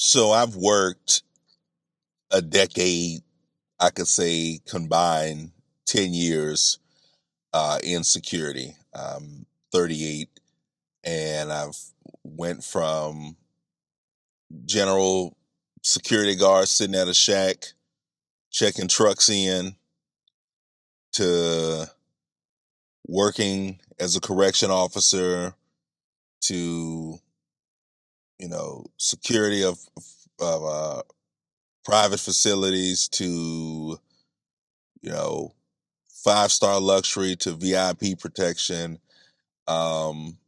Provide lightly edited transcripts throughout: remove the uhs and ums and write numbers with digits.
So I've worked a decade, I could say combined 10 years in security. I'm 38 and I've went from general security guard sitting at a shack checking trucks in to working as a correction officer to, security of private facilities to, you know, 5-star luxury to VIP protection. Um,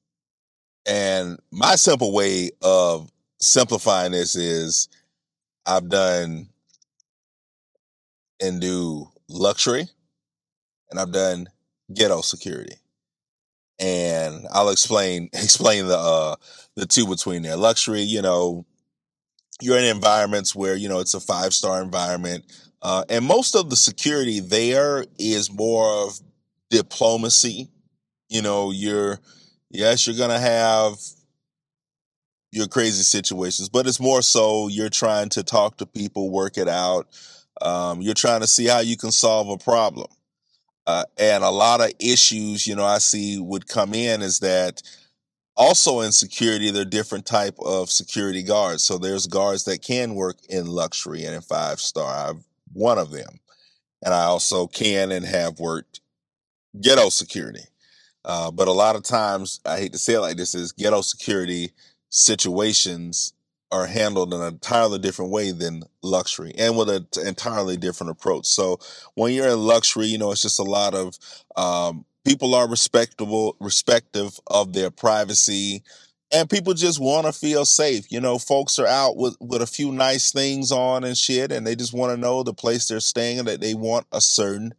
and my simple way of simplifying this is I've done and do luxury and I've done ghetto security. And I'll explain explain the two between there. Luxury, you're in environments where, it's a 5-star environment. And most of the security there is more of diplomacy. You're going to have your crazy situations, but it's more so you're trying to talk to people, work it out. You're trying to see how you can solve a problem. And a lot of issues, I see would come in is that also in security, there are different type of security guards. So there's guards that can work in luxury and in 5-star. I'm one of them. And I also can and have worked ghetto security. But a lot of times, I hate to say it like this, is ghetto security situations are handled in an entirely different way than luxury and with an entirely different approach. So when you're in luxury, it's just a lot of people are respective of their privacy, and people just want to feel safe. Folks are out with a few nice things on and shit, and they just want to know the place they're staying and that they want a certain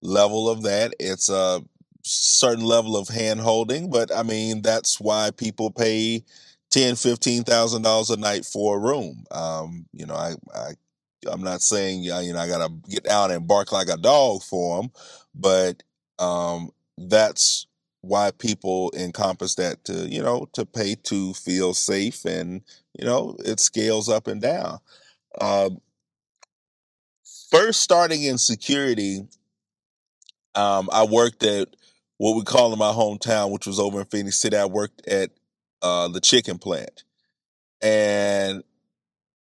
level of that. It's a certain level of hand holding, but I mean that's why people pay $10,000, $15,000 a night for a room. I'm not saying I gotta get down and bark like a dog for them, but that's why people encompass that to pay to feel safe, and it scales up and down. Um, First starting in security, I worked at what we call in my hometown, which was over in Phoenix City. I worked at the chicken plant. And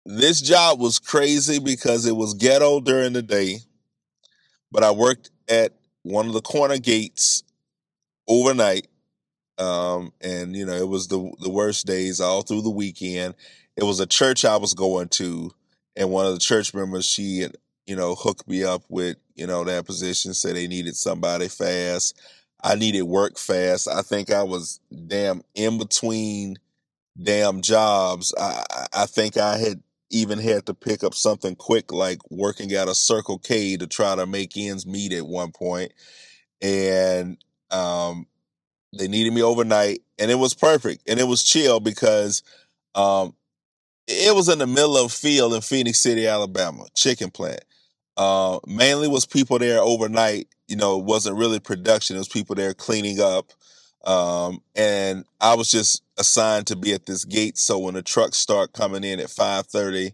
this job was crazy because it was ghetto during the day, but I worked at one of the corner gates overnight. And it was the worst days all through the weekend. It was a church I was going to, and one of the church members, she had, hooked me up with, that position, said they needed somebody fast. I needed work fast. I think I was damn in between damn jobs. I think I had even had to pick up something quick like working at a Circle K to try to make ends meet at one point. And um they needed me overnight, and it was perfect, and it was chill because um, it was in the middle of field in Phoenix City, Alabama, chicken plant. Mainly was people there overnight. It wasn't really production. It was people there cleaning up, and I was just assigned to be at this gate. So when the trucks start coming in at 5:30,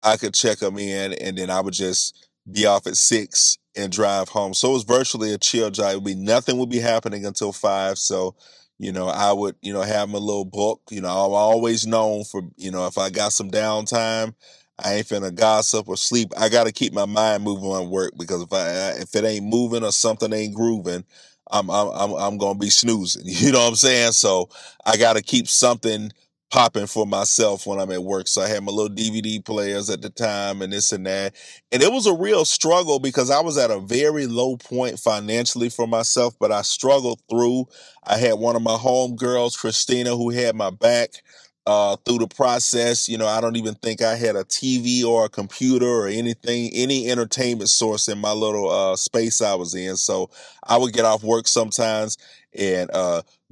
I could check them in, and then I would just be off at 6 and drive home. So it was virtually a chill drive. Nothing would be happening until 5. So, I would, have my little book. I'm always known for, if I got some downtime, I ain't finna gossip or sleep. I got to keep my mind moving on work, because if it ain't moving or something ain't grooving, I'm gonna be snoozing. You know what I'm saying? So I got to keep something popping for myself when I'm at work. So I had my little DVD players at the time and this and that. And it was a real struggle because I was at a very low point financially for myself, but I struggled through. I had one of my home girls, Christina, who had my back through the process. I don't even think I had a TV or a computer or anything, any entertainment source in my little space I was in. So I would get off work sometimes and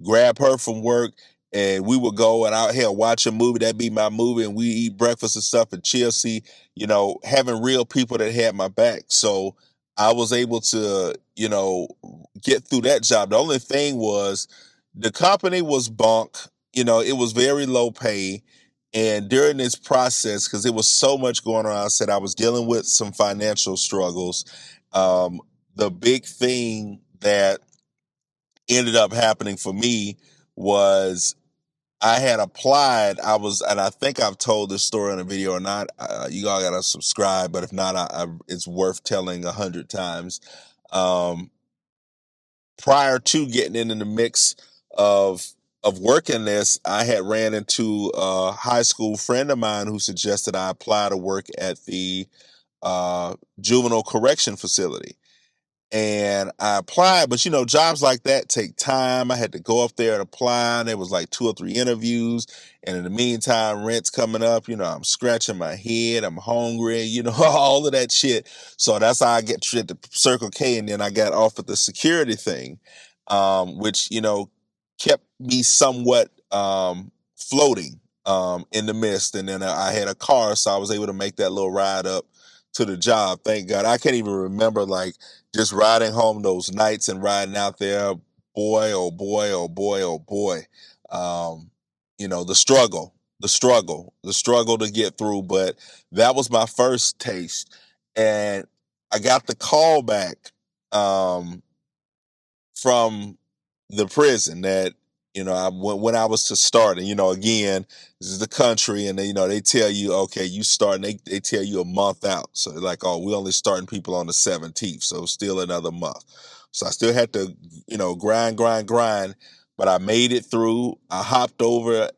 grab her from work, and we would go and out here watch a movie. That'd be my movie, and we eat breakfast and stuff and chill. See, having real people that had my back. So I was able to, get through that job. The only thing was the company was bunk. It was very low pay, And during this process, because it was so much going on, I said I was dealing with some financial struggles. Um, the big thing that ended up happening for me was I had applied. And I think I've told this story in a video or not. You all gotta subscribe, but if not, it's worth telling 100 times. Um, Prior to getting into the mix of working this, I had ran into a high school friend of mine who suggested I apply to work at the juvenile correction facility. And I applied, but jobs like that take time. I had to go up there and apply, and there was like 2 or 3 interviews. And in the meantime, rent's coming up. I'm scratching my head. I'm hungry. All of that shit. So that's how I get to Circle K, and then I got offered the security thing, which kept me somewhat floating in the mist. And then I had a car, so I was able to make that little ride up to the job. Thank God. I can't even remember like just riding home those nights and riding out there, boy, oh boy, oh boy, oh boy. The struggle to get through. But that was my first taste. And I got the call back um, from the prison that when I was to start. And again, this is the country, and they tell you, okay, you start, and they tell you a month out. So they're like, oh, we only starting people on the 17th, so still another month. So I still had to grind, but I made it through. I hopped over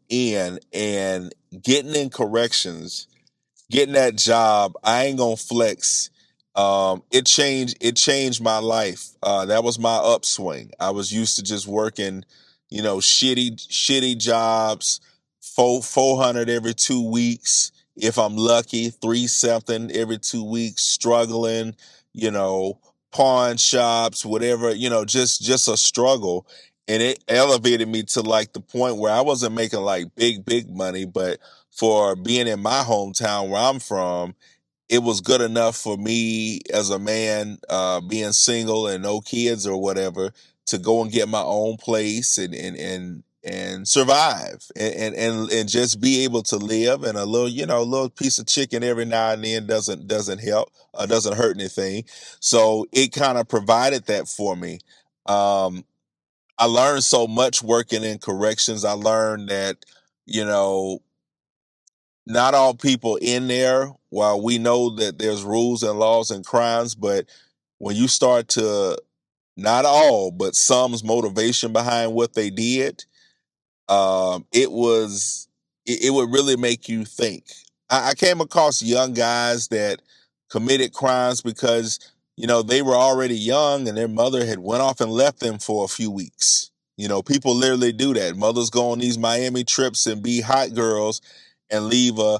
in, and getting in corrections, getting that job, I ain't gonna flex. It changed my life. That was my upswing. I was used to just working, shitty jobs, 400 every 2 weeks. If I'm lucky, three something every 2 weeks, struggling, you know, pawn shops, whatever, just a struggle. And it elevated me to like the point where I wasn't making like big money, but for being in my hometown where I'm from, it was good enough for me as a man, being single and no kids or whatever, to go and get my own place and survive and just be able to live. And a little piece of chicken every now and then doesn't help, doesn't hurt anything. So it kind of provided that for me. Um, I learned so much working in corrections. I learned that you know not all people in there, while we know that there's rules and laws and crimes, but when you start to, not all, but some's motivation behind what they did, it would really make you think. I came across young guys that committed crimes because they were already young and their mother had went off and left them for a few weeks. People literally do that. Mothers go on these Miami trips and be hot girls and leave a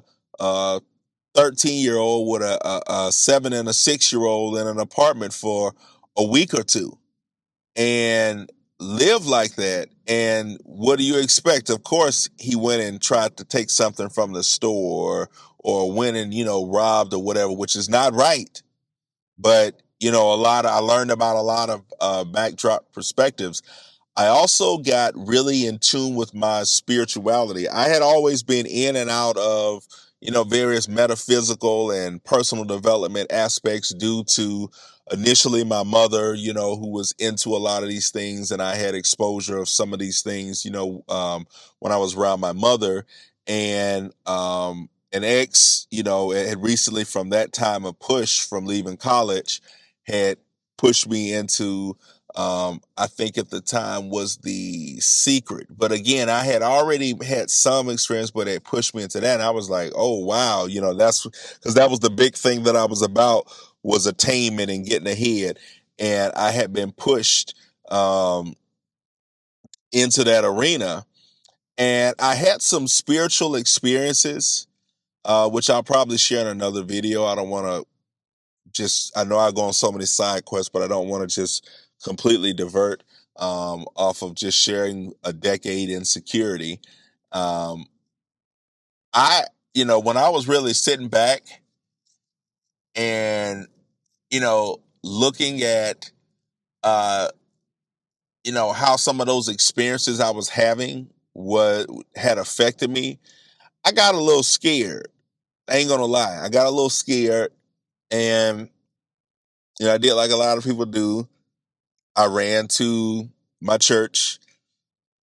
13-year-old with a 7 and a 6-year-old in an apartment for a week or two and live like that. And what do you expect? Of course, he went and tried to take something from the store or went and, robbed or whatever, which is not right. But, I learned about a lot of backdrop perspectives. I also got really in tune with my spirituality. I had always been in and out of, various metaphysical and personal development aspects due to initially my mother, who was into a lot of these things. And I had exposure of some of these things, when I was around my mother. And an ex, had recently from that time, a push from leaving college had pushed me into I think at the time was The Secret. But again, I had already had some experience, but it pushed me into that. And I was like, oh, wow, that's because that was the big thing that I was about, was attainment and getting ahead. And I had been pushed into that arena. And I had some spiritual experiences, which I'll probably share in another video. I don't want to I know I go on so many side quests, but I don't want to just completely divert off of just sharing a decade in security. Um, when I was really sitting back and, looking at, uh, how some of those experiences I was having had affected me, I got a little scared. I ain't gonna lie. I got a little scared, and I did like a lot of people do. I ran to my church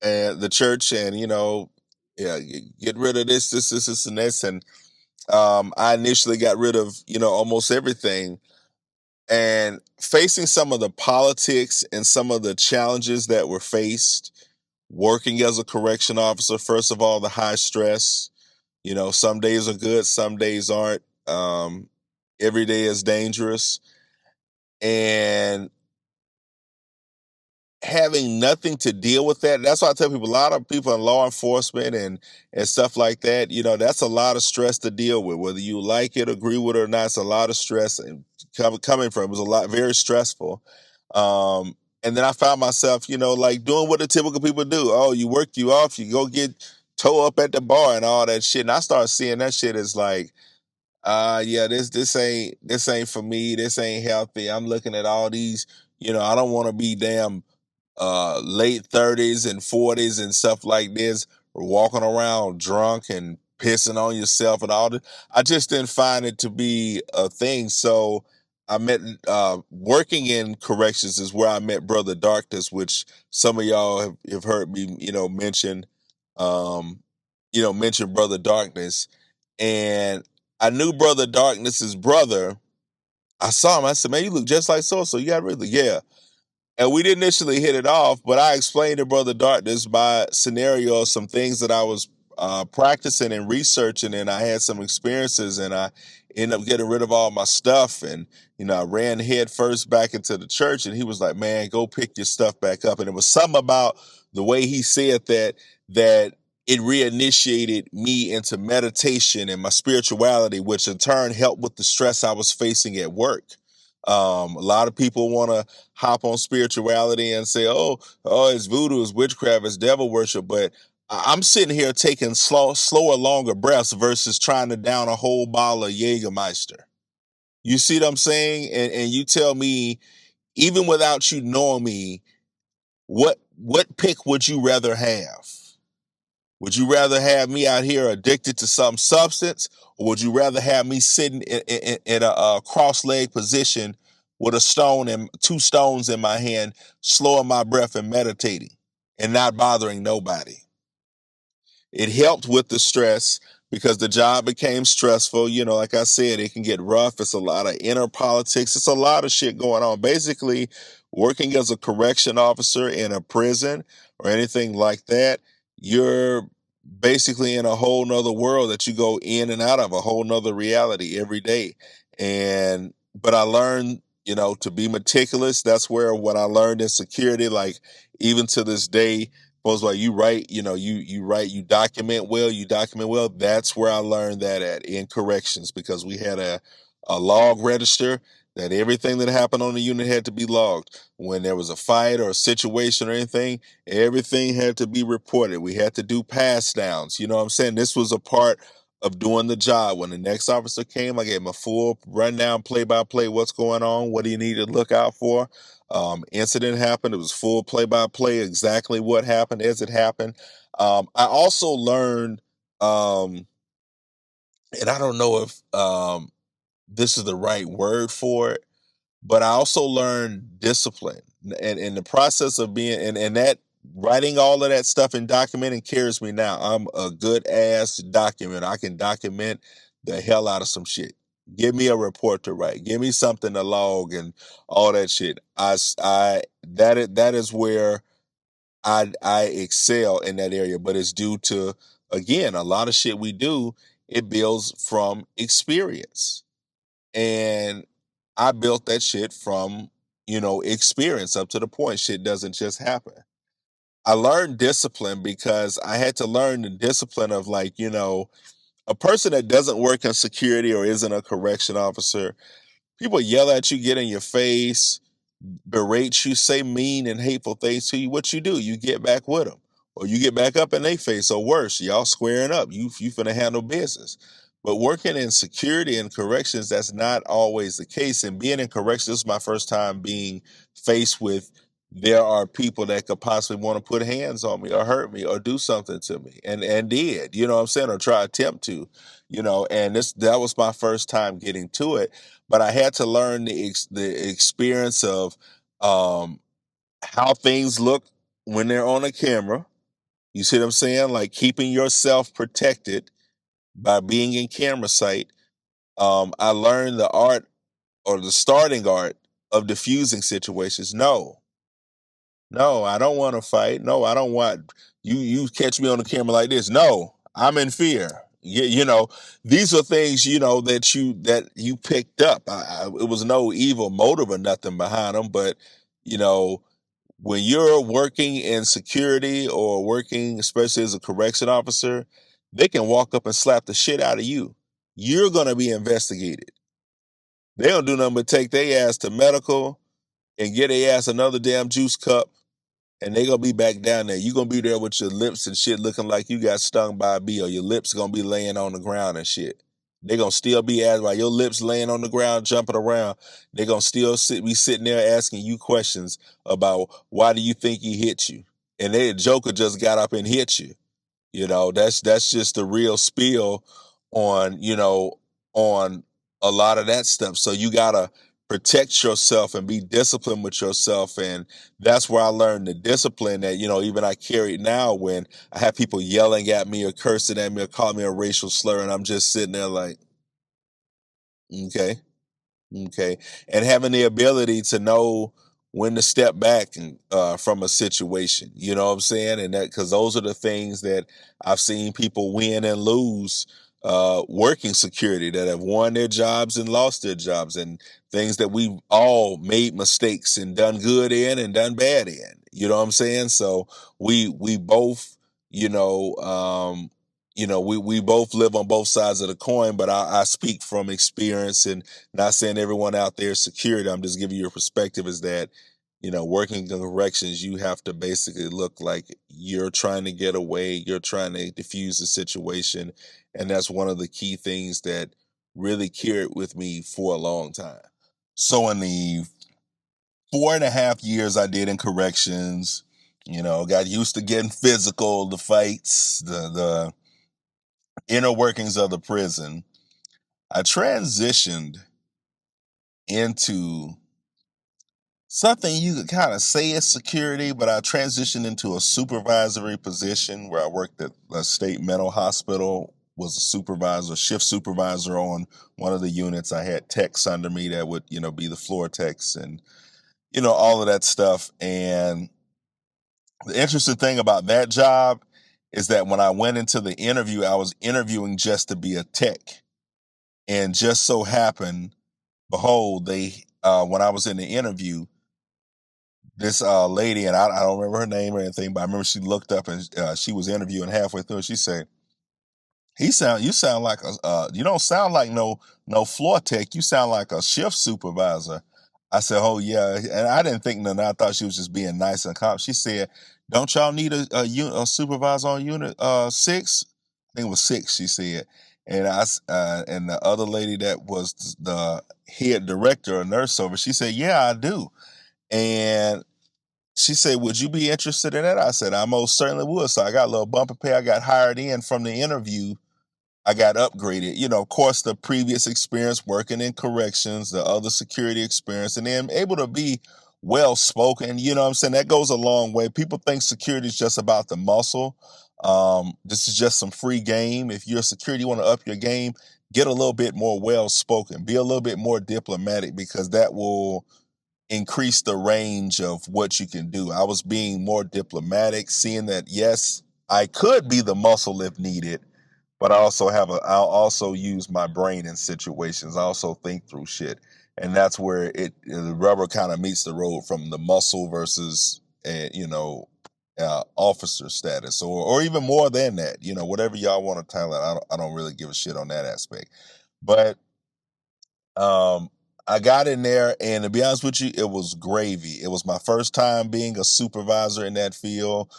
and the church, and yeah, get rid of this, and this, and I initially got rid of almost everything, and facing some of the politics and some of the challenges that were faced working as a correction officer. First of all, the high stress. Some days are good, some days aren't. Every day is dangerous, and having nothing to deal with that. That's why I tell people, a lot of people in law enforcement and stuff like that, that's a lot of stress to deal with. Whether you like it, agree with it or not, it's a lot of stress, and coming from it was a lot, very stressful. And then I found myself, like doing what the typical people do. Oh, you work you off, you go get toe up at the bar and all that shit. And I started seeing that shit as like, yeah, this ain't for me. This ain't healthy. I'm looking at all these, I don't want to be damn late 30s and 40s and stuff like this, or walking around drunk and pissing on yourself and all that. I just didn't find it to be a thing. So I met working in corrections is where I met Brother Darkness, which some of y'all have heard me, um, mention Brother Darkness. And I knew Brother Darkness's brother. I saw him. I said, "Man, you look just like so. You got really, yeah." And we didn't initially hit it off, but I explained to Brother Darkness my scenario, some things that I was practicing and researching, and I had some experiences, and I ended up getting rid of all my stuff. And, I ran head first back into the church, and he was like, "Man, go pick your stuff back up." And it was something about the way he said that it reinitiated me into meditation and my spirituality, which in turn helped with the stress I was facing at work. A lot of people want to hop on spirituality and say, oh, it's voodoo, it's witchcraft, it's devil worship. But I'm sitting here taking slower, longer breaths versus trying to down a whole bottle of Jägermeister. You see what I'm saying? And you tell me, even without you knowing me, what pick would you rather have? Would you rather have me out here addicted to some substance, or would you rather have me sitting in a cross-leg position with a stone and two stones in my hand, slowing my breath and meditating and not bothering nobody? It helped with the stress because the job became stressful. Like I said, it can get rough. It's a lot of inner politics. It's a lot of shit going on. Basically, working as a correction officer in a prison or anything like that, you're basically in a whole nother world that you go in and out of, a whole nother reality every day. But I learned, to be meticulous. That's where what I learned in security, like even to this day, was like you write, you write, you document well. That's where I learned that at in corrections, because we had a log register that everything that happened on the unit had to be logged. When there was a fight or a situation or anything, everything had to be reported. We had to do pass downs. You know what I'm saying? This was a part of doing the job. When the next officer came, I gave him a full rundown, play by play, what's going on, what do you need to look out for. Incident happened. It was full play by play, exactly what happened as it happened. I also learned, and I don't know if this is the right word for it, but I also learned discipline. And in the process of being, and that writing all of that stuff and documenting carries me now. I'm a good ass documenter. I can document the hell out of some shit. Give me a report to write. Give me something to log and all that shit. That is where I excel in that area, but it's due to, again, a lot of shit we do. It builds from experience, and I built that shit from, experience up to the point shit doesn't just happen. I learned discipline because I had to learn the discipline of, like, a person that doesn't work in security or isn't a correction officer. People yell at you, get in your face, berate you, say mean and hateful things to you. What you do? You get back with them, or you get back up in their face, or worse, y'all squaring up. You finna handle business. But working in security and corrections, that's not always the case. And being in corrections, this is my first time being faced with there are people that could possibly want to put hands on me or hurt me or do something to me, and did, you know what I'm saying, or try attempt to, and that was my first time getting to it. But I had to learn the experience of um how things look when they're on a camera. You see what I'm saying? Like keeping yourself protected by being in camera sight. I learned the art, or the starting art, of diffusing situations. No, no, I don't want to fight. No, I don't want you. You catch me on the camera like this. No, I'm in fear. These are things that you picked up. It was no evil motive or nothing behind them, but you know when you're working in security or working, especially as a correction officer, they can walk up and slap the shit out of you. You're gonna be investigated. They don't do nothing but take their ass to medical and get their ass another damn juice cup, and they gonna be back down there. You gonna be there with your lips and shit looking like you got stung by a bee, or your lips gonna be laying on the ground and shit. They gonna still be asking while your lips laying on the ground, jumping around. They gonna still be sitting there asking you questions about why do you think he hit you, and they Joker just got up and hit you. That's just the real spiel on on a lot of that stuff. So you gotta protect yourself and be disciplined with yourself, and that's where I learned the discipline that even I carry now when I have people yelling at me or cursing at me or calling me a racial slur, and I'm just sitting there like, okay. Okay. And having the ability to know when to step back and from a situation, you know what I'm saying? And that, because those are the things that I've seen people win and lose working security, that have won their jobs and lost their jobs, and things that we've all made mistakes and done good in and done bad in. You know what I'm saying? So we both, you know, we both live on both sides of the coin, but I speak from experience, and not saying everyone out there is security. I'm just giving you a perspective, is that, working in corrections, you have to basically look like you're trying to get away, you're trying to diffuse the situation. And that's one of the key things that really carried with me for a long time. So in the 4.5 years I did in corrections, got used to getting physical, the fights, the inner workings of the prison. I transitioned into something you could kind of say is security, but I transitioned into a supervisory position where I worked at a state mental hospital, was a supervisor, shift supervisor on one of the units. I had techs under me that would, be the floor techs and, all of that stuff. And the interesting thing about that job is that when I went into the interview, I was interviewing just to be a tech. And just so happened, behold, when I was in the interview, this lady, and I don't remember her name or anything, but I remember she looked up and she was interviewing halfway through. And she said, you sound like you don't sound like no floor tech. You sound like a shift supervisor." I said, "Oh yeah," and I didn't think nothing. I thought she was just being nice and calm. She said, "Don't y'all need a supervisor on unit 6? I think it was 6." She said, and and the other lady that was the head director or nurse over, she said, "Yeah, I do." And she said, "Would you be interested in it?" I said, "I most certainly would." So I got a little bumper pay. I got hired in from the interview. I got upgraded. Of course, the previous experience working in corrections, the other security experience, and then able to be well spoken. You know what I'm saying? That goes a long way. People think security is just about the muscle. This is just some free game. If you're a security, you want to up your game, get a little bit more well spoken, be a little bit more diplomatic, because that will increase the range of what you can do. I was being more diplomatic, seeing that yes, I could be the muscle if needed, but I'll also use my brain in situations. I also think through shit. And that's where the rubber kind of meets the road, from the muscle versus officer status, or even more than that. Whatever y'all want to tell it. I don't really give a shit on that aspect. But um, I got in there, and to be honest with you, it was gravy. It was my first time being a supervisor in that field.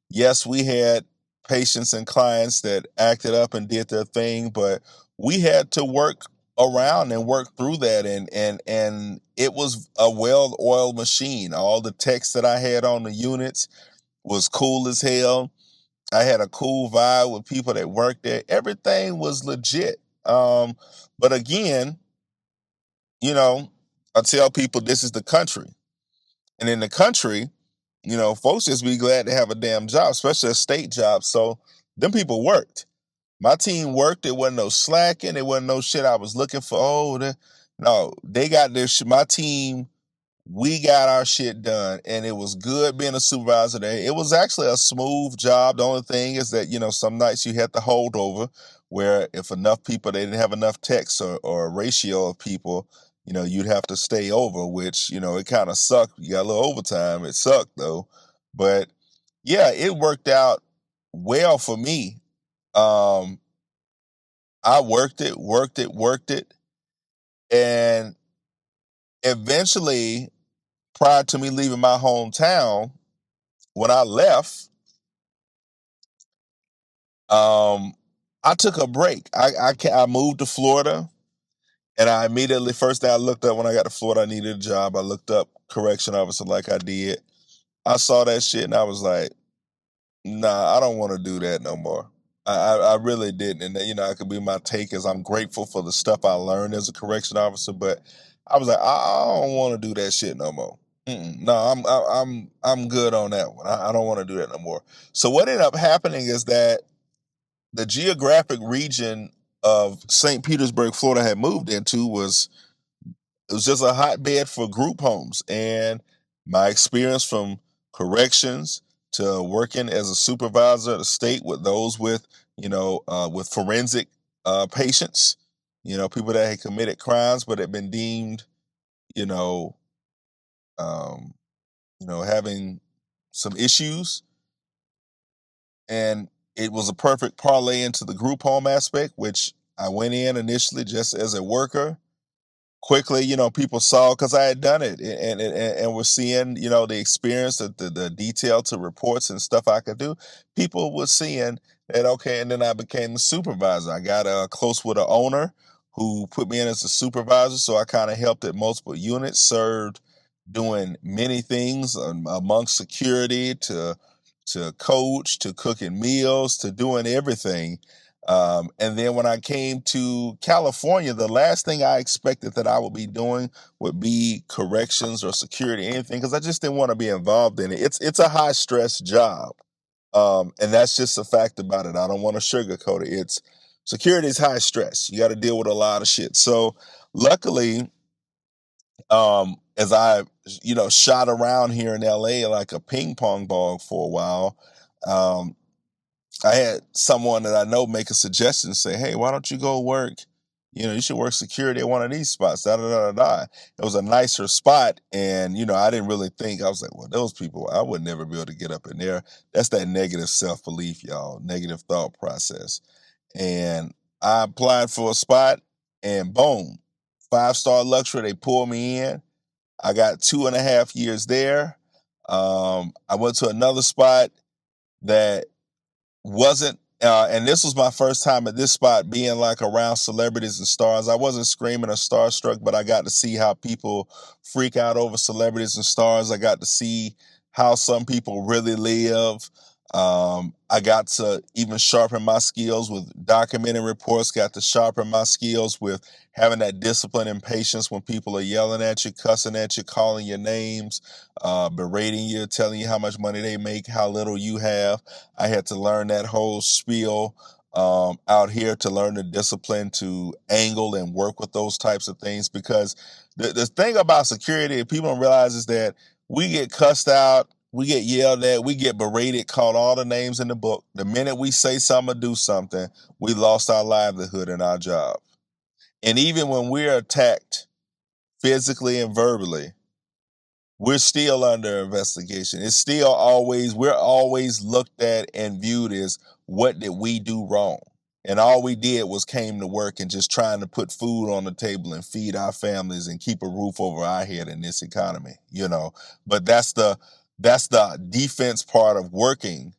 Yes, we had patients and clients that acted up and did their thing, but we had to work. around and worked through that, and it was a well-oiled machine. All the text that I had on the units was cool as hell. I had a cool vibe with people that worked there. Everything was legit. But again, you know, I tell people this is the country. And in the country, folks just be glad to have a damn job, especially a state job. So them people worked. My team worked. It wasn't no slacking. It wasn't no shit I was looking for. No, they got their shit. My team, we got our shit done, and it was good being a supervisor there. It was actually a smooth job. The only thing is that some nights you had to hold over, where if enough people, they didn't have enough techs or a ratio of people, you'd have to stay over, which it kind of sucked. You got a little overtime. It sucked though, but yeah, it worked out well for me. Um, I worked it, and eventually, prior to me leaving my hometown, when I left, I took a break. I moved to Florida, and I immediately, first thing I looked up when I got to Florida, I needed a job. I looked up correction officer like I did. I saw that shit and I was like, nah, I don't want to do that no more. I really didn't, and it could be my take as I'm grateful for the stuff I learned as a correction officer, but I was like, I don't want to do that shit no more. No, I'm good on that one. I don't want to do that no more. So what ended up happening is that the geographic region of St. Petersburg, Florida, had moved into was it was just a hotbed for group homes, and my experience from corrections to working as a supervisor at the state with those with forensic patients, people that had committed crimes but had been deemed, you know, um, having some issues, and it was a perfect parlay into the group home aspect, which I went in initially just as a worker. Quickly, people saw because I had done it, and we're seeing, the experience, the detail to reports and stuff I could do. People were seeing that, okay, and then I became the supervisor. I got close with an owner who put me in as a supervisor, so I kind of helped at multiple units, served doing many things amongst security to coach to cooking meals to doing everything. And then when I came to California, the last thing I expected that I would be doing would be corrections or security, anything, because I just didn't want to be involved in it. It's a high stress job, and that's just a fact about it. I don't want to sugarcoat it. It's security is high stress. You got to deal with a lot of shit. So luckily, as I shot around here in LA like a ping pong ball for a while. Um, I had someone that I know make a suggestion, say, "Hey, why don't you go work? You should work security at one of these spots." Da da da da da. It was a nicer spot, and I didn't really think. I was like, "Well, those people, I would never be able to get up in there." That's that negative self belief, y'all. Negative thought process. And I applied for a spot, and boom, 5-star luxury. They pulled me in. I got 2.5 years there. I went to another spot that wasn't and this was my first time at this spot being like around celebrities and stars. I wasn't screaming or starstruck, but I got to see how people freak out over celebrities and stars. I got to see how some people really live. I got to even sharpen my skills with documenting reports, got to sharpen my skills with having that discipline and patience when people are yelling at you, cussing at you, calling your names, berating you, telling you how much money they make, how little you have. I had to learn that whole spiel out here, to learn the discipline to angle and work with those types of things, because the thing about security people don't realize is that we get cussed out, we get yelled at, we get berated, called all the names in the book. The minute we say something or do something, we lost our livelihood and our job. And even when we're attacked physically and verbally, we're still under investigation. It's still always, we're always looked at and viewed as, what did we do wrong? And all we did was came to work and just trying to put food on the table and feed our families and keep a roof over our head in this economy. But that's the defense part of working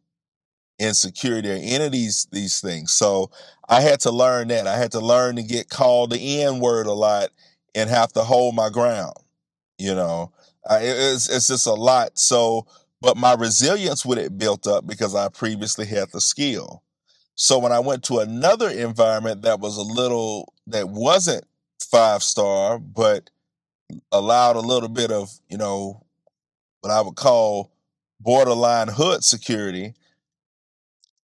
insecurity or any of these things. So I had to learn that. I had to learn to get called the N word a lot and have to hold my ground. You know, it's just a lot. So, but my resilience with it built up because I previously had the skill. So when I went to another environment that was that wasn't 5 star, but allowed a little bit of, what I would call borderline hood security,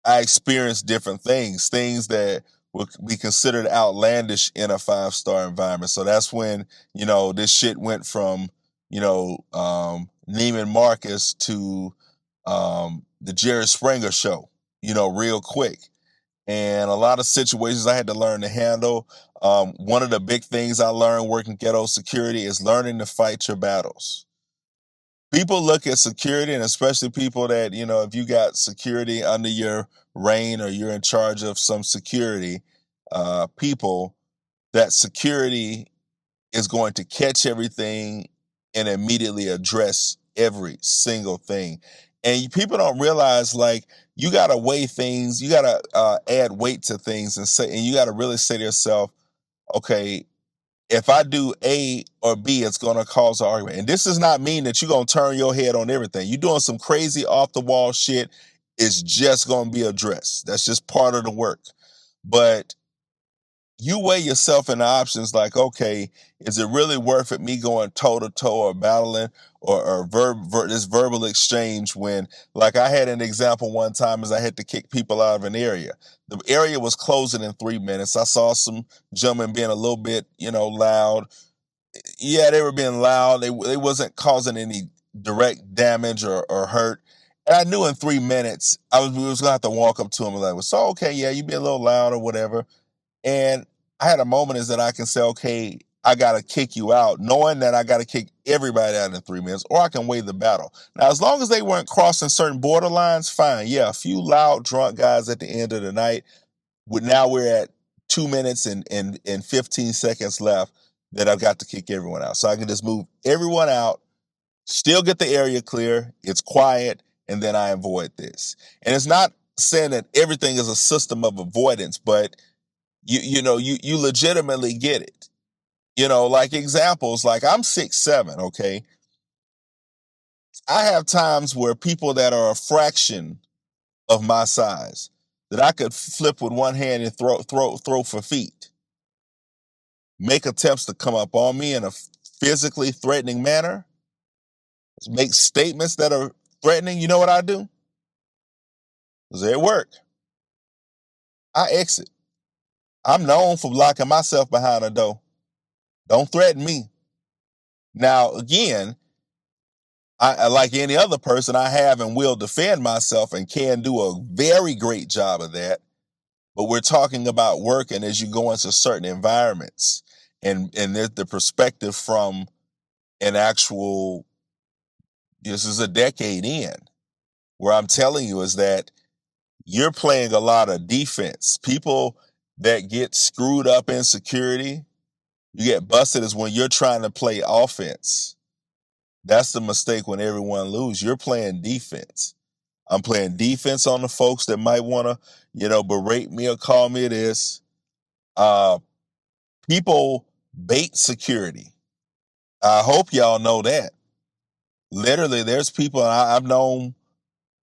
I experienced different things that would be considered outlandish in a 5 star environment. So that's when, this shit went from, Neiman Marcus to the Jerry Springer show, real quick. And a lot of situations I had to learn to handle. One of the big things I learned working ghetto security is learning to fight your battles. People look at security, and especially people that, if you got security under your reign or you're in charge of some security people, that security is going to catch everything and immediately address every single thing. And people don't realize, like, you got to weigh things, you got to add weight to things and you got to really say to yourself, okay, if I do A or B, it's going to cause an argument. And this does not mean that you're going to turn your head on everything. You're doing some crazy off the wall shit, it's just going to be addressed. That's just part of the work. But you weigh yourself in the options like, okay, is it really worth it me going toe to toe or battling or this verbal exchange when, like, I had an example one time is I had to kick people out of an area. The area was closing in 3 minutes. I saw some gentlemen being a little bit, loud. Yeah, they were being loud. They wasn't causing any direct damage or hurt. And I knew in 3 minutes we was gonna have to walk up to them and like, so okay, yeah, you be a little loud or whatever. And I had a moment is that I can say, okay, I got to kick you out, knowing that I got to kick everybody out in 3 minutes, or I can weigh the battle. Now, as long as they weren't crossing certain borderlines, fine. Yeah, a few loud, drunk guys at the end of the night. Now we're at 2 minutes and 15 seconds left that I've got to kick everyone out. So I can just move everyone out, still get the area clear, it's quiet, and then I avoid this. And it's not saying that everything is a system of avoidance, but you legitimately get it. Like examples, like I'm 6'7", okay? I have times where people that are a fraction of my size that I could flip with one hand and throw for feet, make attempts to come up on me in a physically threatening manner, make statements that are threatening. You know what I do? Because at work, I exit. I'm known for locking myself behind a door. Don't threaten me. Now, again, like any other person, I have and will defend myself and can do a very great job of that. But we're talking about working as you go into certain environments and the perspective from an actual, this is a decade in, where I'm telling you is that you're playing a lot of defense. People that get screwed up in security, you get busted is when you're trying to play offense. That's the mistake when everyone loses. You're playing defense. I'm playing defense on the folks that might want to, berate me or call me this. Uh, People bait security. I hope y'all know that. Literally, there's people I've known,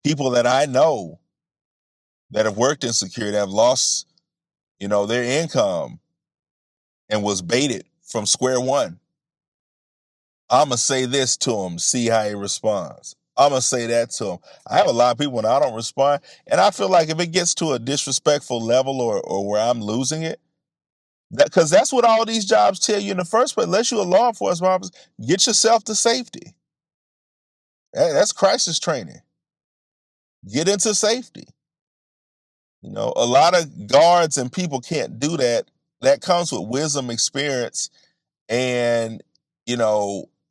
people that I know that have worked in security have lost, their income and was baited from square one. I'm going to say this to him, see how he responds. I'm going to say that to him. I have a lot of people when I don't respond. And I feel like if it gets to a disrespectful level or where I'm losing it, because that's what all these jobs tell you in the first place. Unless you're a law enforcement officer, get yourself to safety. That's crisis training. Get into safety. A lot of guards and people can't do that. That comes with wisdom, experience, and,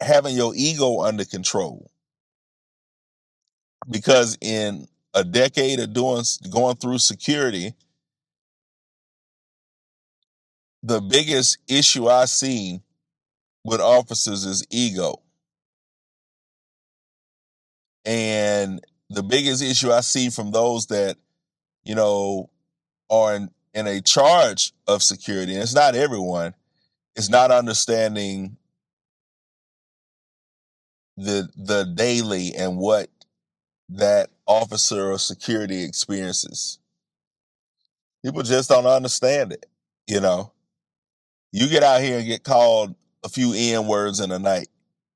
having your ego under control. Because in a decade of going through security, the biggest issue I see with officers is ego. And the biggest issue I see from those that you know, are in a charge of security, and it's not everyone, is not understanding the daily and what that officer or security experiences. People just don't understand it. You know, you get out here and get called a few N words in a night,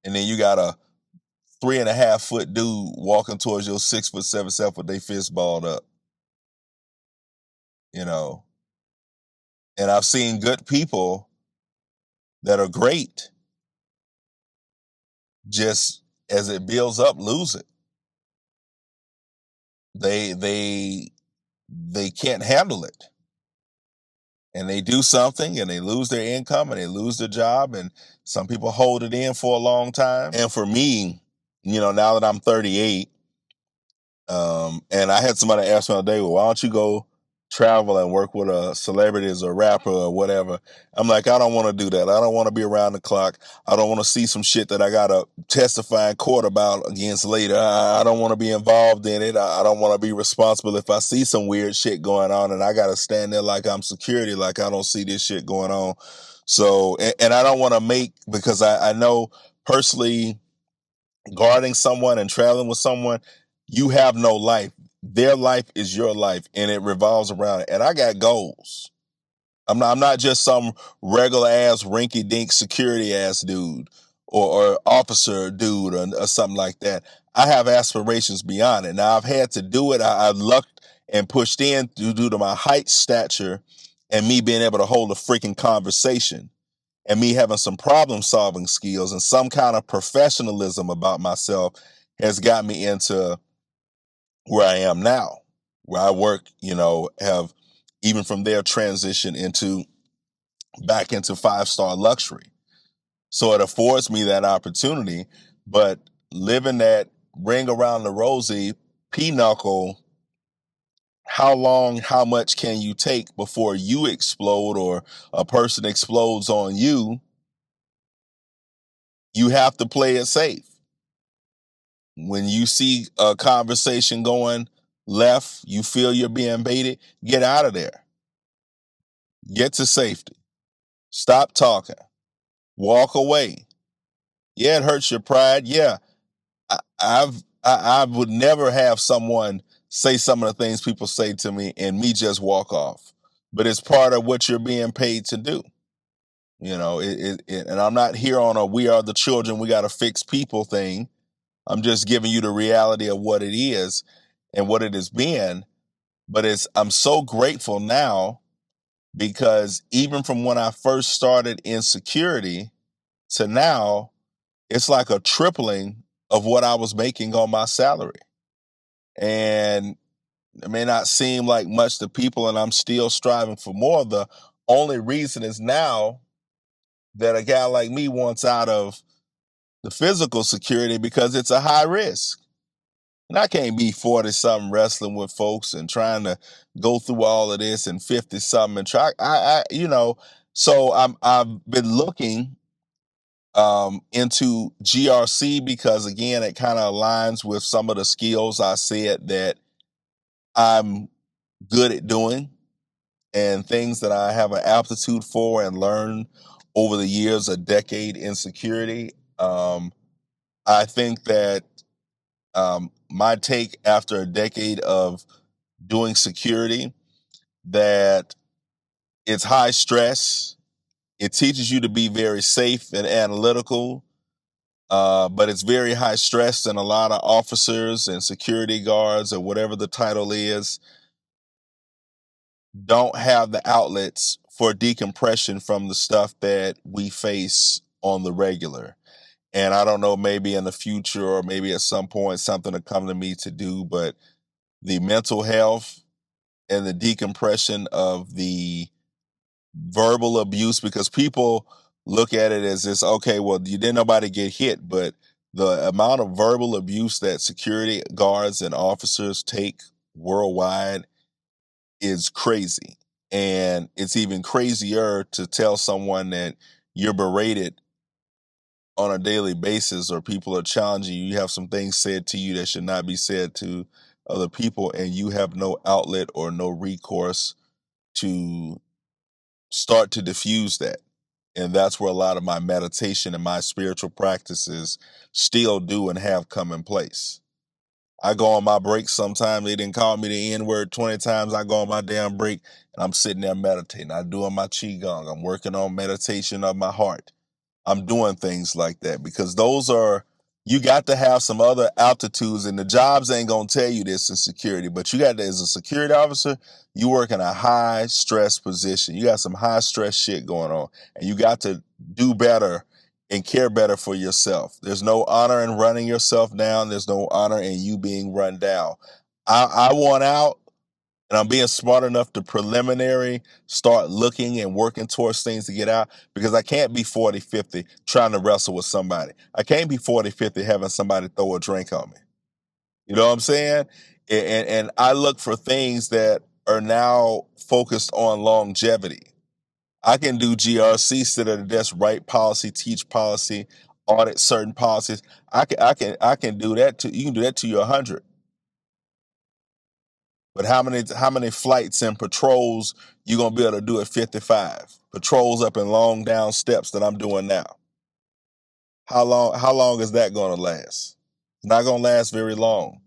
and then you got a 3.5 foot dude walking towards your 6'7" self with their fist balled up. You know, and I've seen good people that are great, just as it builds up, lose it. They they they can't handle it, and they do something and they lose their income and they lose their job, and some people hold it in for a long time. And for me, now that I'm 38, and I had somebody ask me the other day, well, why don't you go travel and work with a celebrity as a rapper or whatever? I'm like, I don't want to do that. I don't want to be around the clock. I don't want to see some shit that I got to testify in court about against later. I don't want to be involved in it. I don't want to be responsible if I see some weird shit going on and I got to stand there like I'm security, like I don't see this shit going on. So, and I don't want to because I know personally, guarding someone and traveling with someone, you have no life. Their life is your life, and it revolves around it. And I got goals. I'm not just some regular ass rinky dink security ass dude or officer dude or something like that. I have aspirations beyond it. Now I've had to do it. I've lucked and pushed in due to my height, stature, and me being able to hold a freaking conversation, and me having some problem solving skills and some kind of professionalism about myself has got me into where I am now, where I work, have even from there transitioned back into 5-star luxury. So it affords me that opportunity, but living that ring around the rosy pinochle, how long, how much can you take before you explode or a person explodes on you? You have to play it safe. When you see a conversation going left, you feel you're being baited, get out of there. Get to safety. Stop talking. Walk away. Yeah, it hurts your pride. Yeah, I would never have someone say some of the things people say to me and me just walk off. But it's part of what you're being paid to do. And I'm not here on a "we are the children, we got to fix people" thing. I'm just giving you the reality of what it is and what it has been. But I'm so grateful now because even from when I first started in security to now, it's like a tripling of what I was making on my salary. And it may not seem like much to people, and I'm still striving for more. The only reason is now that a guy like me wants out of the physical security because it's a high risk. And I can't be 40 something wrestling with folks and trying to go through all of this and 50 something and try. So I've been looking into GRC because again, it kind of aligns with some of the skills I said that I'm good at doing and things that I have an aptitude for and learned over the years, a decade in security. I think that my take after a decade of doing security, that it's high stress. It teaches you to be very safe and analytical, but it's very high stress, and a lot of officers and security guards or whatever the title is don't have the outlets for decompression from the stuff that we face on the regular. And I don't know, maybe in the future or maybe at some point something will come to me to do, but the mental health and the decompression of the verbal abuse, because people look at it as this, okay, well, you didn't nobody get hit, but the amount of verbal abuse that security guards and officers take worldwide is crazy. And it's even crazier to tell someone that you're berated on a daily basis or people are challenging you. You have some things said to you that should not be said to other people, and you have no outlet or no recourse to start to diffuse that. And that's where a lot of my meditation and my spiritual practices still do and have come in place. I go on my break sometimes. They didn't call me the N word 20 times. I go on my damn break and I'm sitting there meditating. I'm doing my Qigong. I'm working on meditation of my heart. I'm doing things like that because those are, you got to have some other altitudes, and the jobs ain't gonna tell you this in security, but you got to, as a security officer, you work in a high stress position. You got some high stress shit going on, and you got to do better and care better for yourself. There's no honor in running yourself down. There's no honor in you being run down. I want out, and I'm being smart enough to preliminary start looking and working towards things to get out, because I can't be 40, 50 trying to wrestle with somebody. I can't be 40, 50 having somebody throw a drink on me. You know what I'm saying? And I look for things that are now focused on longevity. I can do GRC, sit at a desk, write policy, teach policy, audit certain policies. I can do that to you. Can do that to you 100. But how many flights and patrols you gonna be able to do at 55? Patrols up and long down steps that I'm doing now. How long is that gonna last? It's not gonna last very long.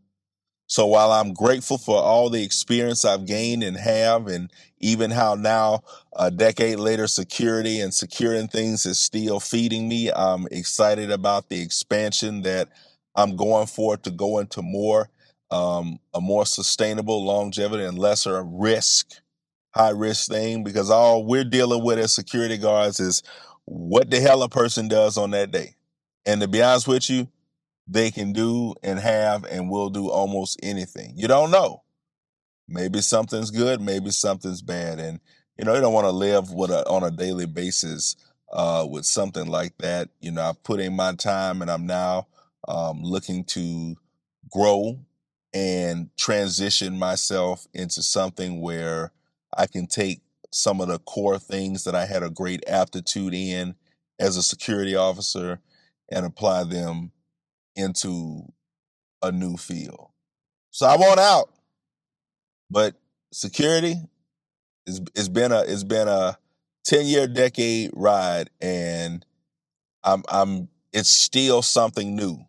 So while I'm grateful for all the experience I've gained and have, and even how now a decade later security and securing things is still feeding me, I'm excited about the expansion that I'm going for to go into more, a more sustainable longevity and lesser risk, high risk thing, because all we're dealing with as security guards is what the hell a person does on that day. And to be honest with you, they can do and have and will do almost anything. You don't know. Maybe something's good, maybe something's bad, and you don't want to live on a daily basis with something like that. I've put in my time, and I'm now looking to grow and transition myself into something where I can take some of the core things that I had a great aptitude in as a security officer and apply them into a new field. So I want out, but security it's been a 10-year decade ride, and I'm it's still something new.